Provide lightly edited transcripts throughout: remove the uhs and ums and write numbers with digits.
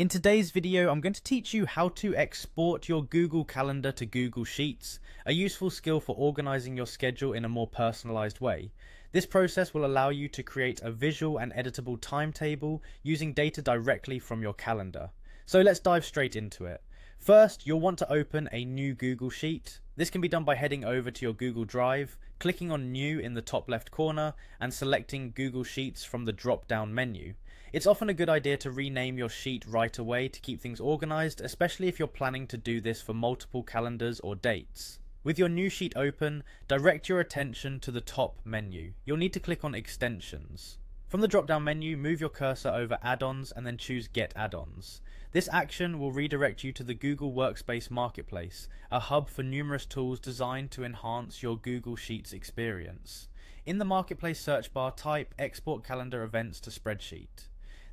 In today's video, I'm going to teach you how to export your Google Calendar to Google Sheets, a useful skill for organizing your schedule in a more personalized way. This process will allow you to create a visual and editable timetable using data directly from your calendar. So let's dive straight into it. First, you'll want to open a new Google Sheet. This can be done by heading over to your Google Drive, clicking on New in the top left corner, and selecting Google Sheets from the drop-down menu. It's often a good idea to rename your sheet right away to keep things organized, especially if you're planning to do this for multiple calendars or dates. With your new sheet open, direct your attention to the top menu. You'll need to click on Extensions. From the drop-down menu, move your cursor over Add-ons and then choose Get Add-ons. This action will redirect you to the Google Workspace Marketplace, a hub for numerous tools designed to enhance your Google Sheets experience. In the Marketplace search bar, type Export Calendar Events to Spreadsheet.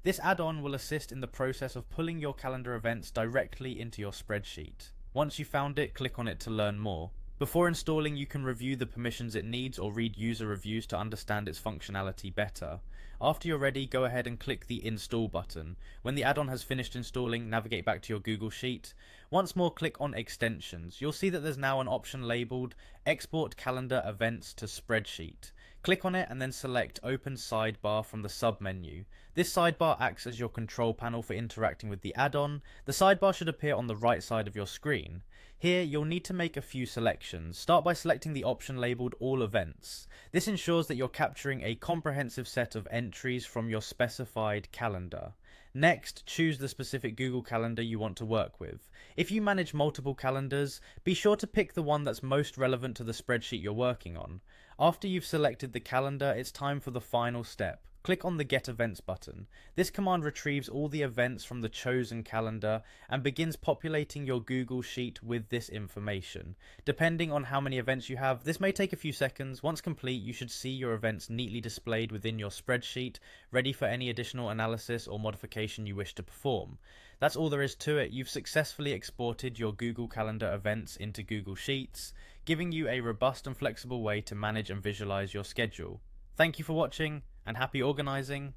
This add-on will assist in the process of pulling your calendar events directly into your spreadsheet. Once you've found it, click on it to learn more. Before installing, you can review the permissions it needs or read user reviews to understand its functionality better. After you're ready, go ahead and click the Install button. When the add-on has finished installing, navigate back to your Google Sheet. Once more, click on Extensions. You'll see that there's now an option labeled Export Calendar Events to Spreadsheet. Click on it and then select Open Sidebar from the sub-menu. This sidebar acts as your control panel for interacting with the add-on. The sidebar should appear on the right side of your screen. Here, you'll need to make a few selections. Start by selecting the option labeled All Events. This ensures that you're capturing a comprehensive set of entries from your specified calendar. Next, choose the specific Google Calendar you want to work with. If you manage multiple calendars, be sure to pick the one that's most relevant to the spreadsheet you're working on. After you've selected the calendar, it's time for the final step. Click on the Get Events button. This command retrieves all the events from the chosen calendar and begins populating your Google Sheet with this information. Depending on how many events you have, this may take a few seconds. Once complete, you should see your events neatly displayed within your spreadsheet, ready for any additional analysis or modification you wish to perform. That's all there is to it. You've successfully exported your Google Calendar events into Google Sheets, giving you a robust and flexible way to manage and visualize your schedule. Thank you for watching, and happy organizing.